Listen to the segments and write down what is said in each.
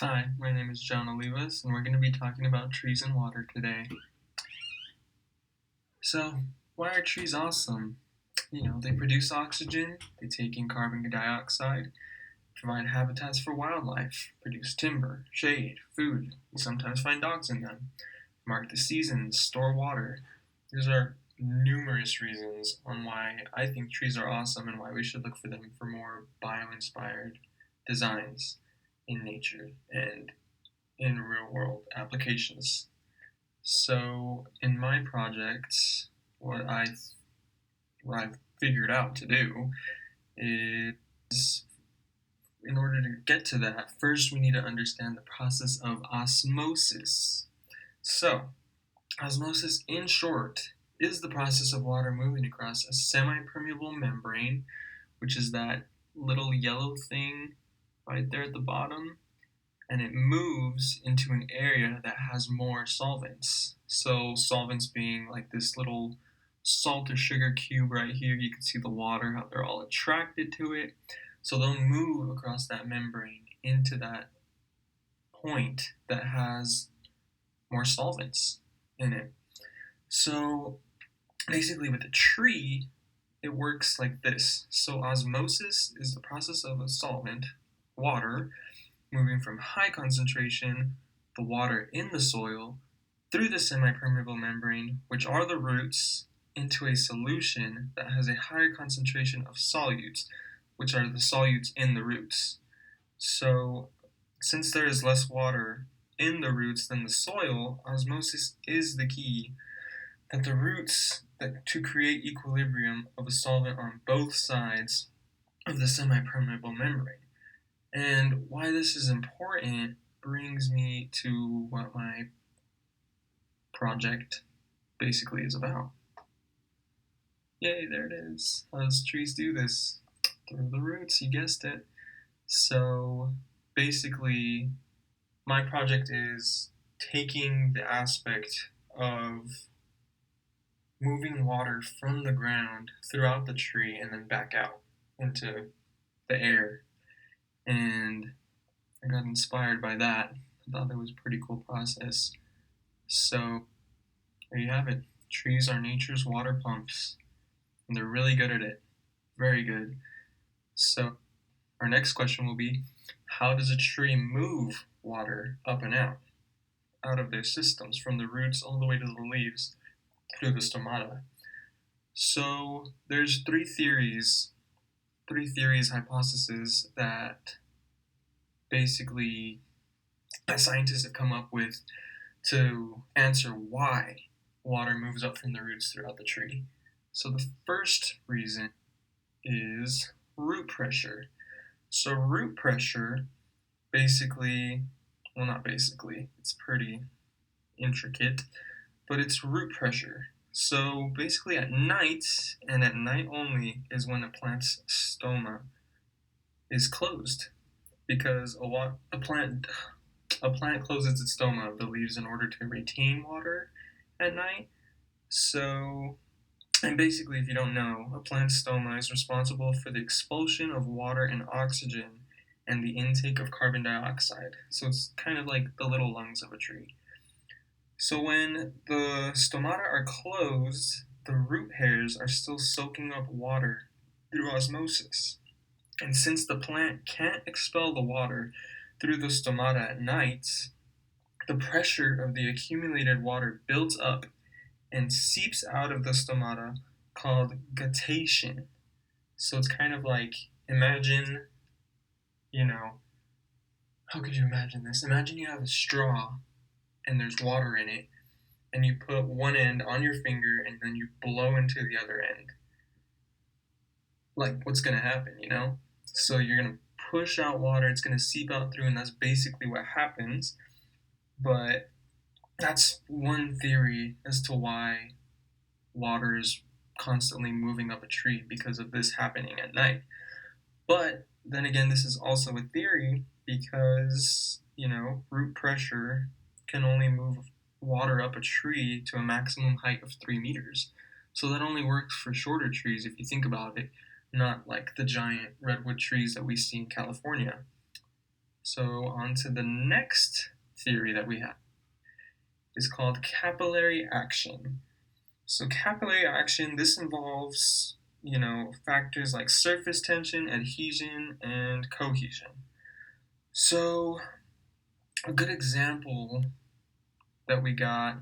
Hi, my name is John Olivas, and we're going to be talking about trees and water today. So, why are trees awesome? They produce oxygen, they take in carbon dioxide, provide habitats for wildlife, produce timber, shade, food. We sometimes find dogs in them, mark the seasons, store water. These are numerous reasons on why I think trees are awesome and why we should look for them for more bio-inspired designs in nature and in real world applications. So in my project, what I what I've figured out to do is, in order to get to that, first we need to understand the process of osmosis. So, osmosis, in short, is the process of water moving across a semi-permeable membrane, which is that little yellow thing right there at the bottom, and it moves into an area that has more solvents. So solvents being like this little salt or sugar cube right here. You can see the water, how they're all attracted to it. So they'll move across that membrane into that point that has more solvents in it. So basically with a tree, it works like this. So osmosis is the process of a solvent, water, moving from high concentration, the water in the soil, through the semi-permeable membrane, which are the roots, into a solution that has a higher concentration of solutes, which are the solutes in the roots. So, since there is less water in the roots than the soil, osmosis is the key that the roots that to create equilibrium of a solvent on both sides of the semi-permeable membrane. And why this is important brings me to what my project basically is about. Yay, there it is. How does trees do this? Through the roots, you guessed it. So basically, my project is taking the aspect of moving water from the ground throughout the tree and then back out into the air. And I got inspired by that. I thought that was a pretty cool process. So there you have it. Trees are nature's water pumps, and they're really good at it. Very good. So our next question will be, how does a tree move water up and out of their systems, from the roots all the way to the leaves through the stomata? So there's three theories, hypotheses that basically scientists have come up with to answer why water moves up from the roots throughout the tree. So the first reason is root pressure. So root pressure basically, well, not basically, it's pretty intricate, but it's root pressure. So basically at night, and at night only, is when a plant's stoma is closed, because a plant closes its stoma of the leaves in order to retain water at night. So, and basically, if you don't know, a plant's stoma is responsible for the expulsion of water and oxygen and the intake of carbon dioxide. So it's kind of like the little lungs of a tree. So when the stomata are closed, the root hairs are still soaking up water through osmosis. And since the plant can't expel the water through the stomata at night, the pressure of the accumulated water builds up and seeps out of the stomata, called guttation. So it's kind of like, imagine, you know, how could you imagine this? Imagine you have a straw and there's water in it, and you put one end on your finger and then you blow into the other end. Like, what's going to happen? So you're going to push out water, it's going to seep out through, and that's basically what happens. But that's one theory as to why water is constantly moving up a tree, because of this happening at night. But then again, this is also a theory because, root pressure can only move water up a tree to a maximum height of 3 meters. So that only works for shorter trees if you think about it, not like the giant redwood trees that we see in California. So on to the next theory that we have is called capillary action. So capillary action, this involves, factors like surface tension, adhesion, and cohesion. So a good example that we got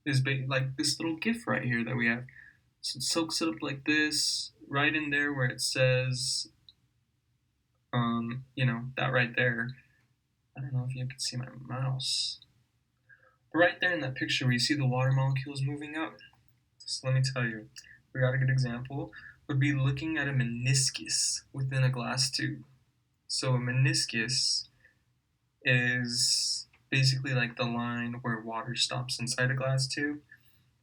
is like this little GIF right here that we have. So it soaks it up like this, right in there where it says, that right there. I don't know if you can see my mouse. But right there in that picture where you see the water molecules moving up, so let me tell you, we got a good example, would be looking at a meniscus within a glass tube. So a meniscus is basically like the line where water stops inside a glass tube.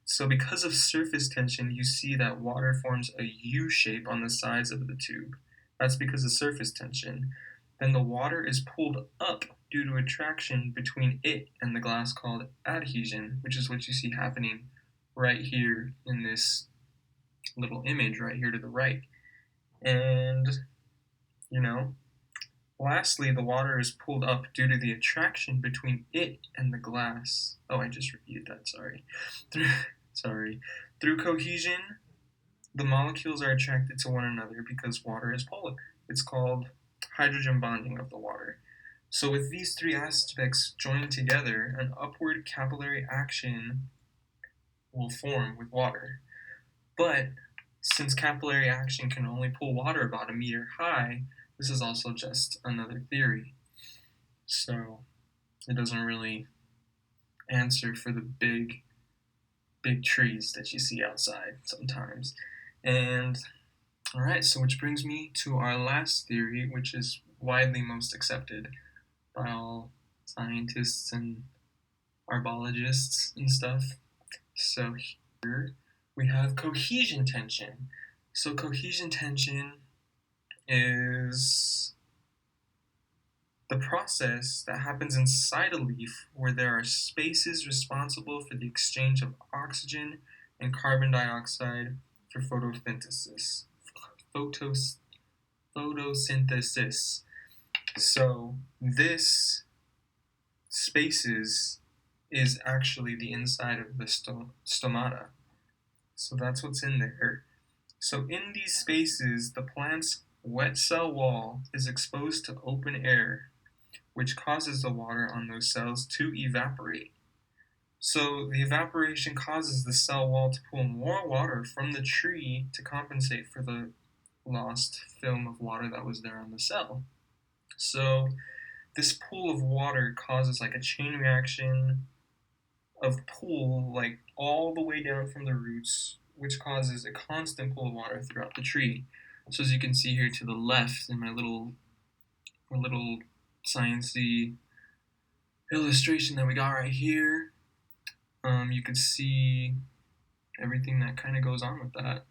So because of surface tension, you see that water forms a U shape on the sides of the tube. That's because of surface tension. Then the water is pulled up due to attraction between it and the glass called adhesion, which is what you see happening right here in this little image right here to the right. And, lastly, the water is pulled up due to the attraction between it and the glass. Oh, I just repeated that, sorry. Through cohesion, the molecules are attracted to one another because water is polar. It's called hydrogen bonding of the water. So with these three aspects joined together, an upward capillary action will form with water. But since capillary action can only pull water about a meter high, this is also just another theory. So it doesn't really answer for the big trees that you see outside sometimes. And all right, so which brings me to our last theory, which is widely most accepted by all scientists and arbologists and stuff. So here we have cohesion tension. So cohesion tension is the process that happens inside a leaf where there are spaces responsible for the exchange of oxygen and carbon dioxide for photosynthesis. Photosynthesis. So this spaces is actually the inside of the stomata. So that's what's in there. So in these spaces, the plant's wet cell wall is exposed to open air, which causes the water on those cells to evaporate. So the evaporation causes the cell wall to pull more water from the tree to compensate for the lost film of water that was there on the cell. So this pool of water causes like a chain reaction of pull like all the way down from the roots, which causes a constant pull of water throughout the tree. So as you can see here to the left in my little sciencey illustration that we got right here, you can see everything that kind of goes on with that.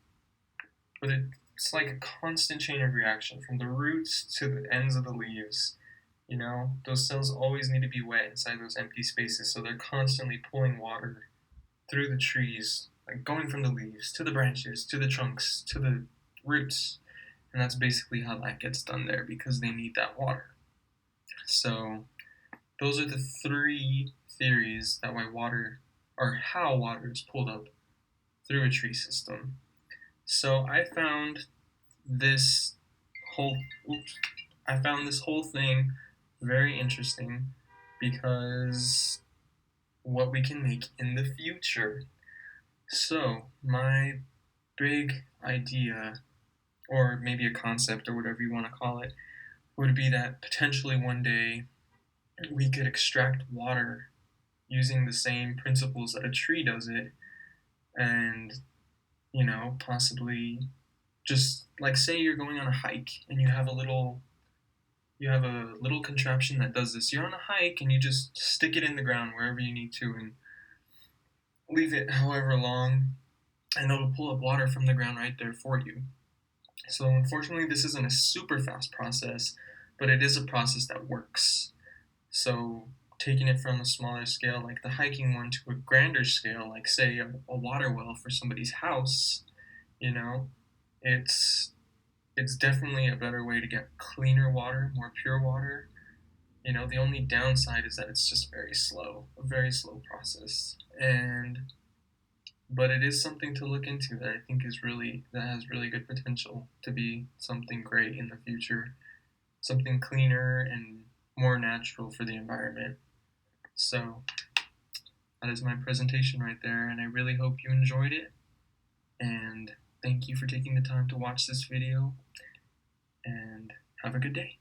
But it's like a constant chain of reaction from the roots to the ends of the leaves. Those cells always need to be wet inside those empty spaces, so they're constantly pulling water through the trees, like going from the leaves to the branches to the trunks to the roots. And that's basically how that gets done there because they need that water. So those are the three theories that how water is pulled up through a tree system. So I found this whole thing very interesting because what we can make in the future. So my big idea, or maybe a concept or whatever you want to call it, would be that potentially one day we could extract water using the same principles that a tree does it, and possibly just like say you're going on a hike and you have a little contraption that does this. You're on a hike and you just stick it in the ground wherever you need to and leave it however long, and it'll pull up water from the ground right there for you. So unfortunately this isn't a super fast process, but it is a process that works. So taking it from a smaller scale like the hiking one to a grander scale, like say a water well for somebody's house, it's definitely a better way to get cleaner water, more pure water, The only downside is that it's just a very slow process. But it is something to look into that I think that has really good potential to be something great in the future, something cleaner and more natural for the environment. So that is my presentation right there, and I really hope you enjoyed it. And thank you for taking the time to watch this video, and have a good day.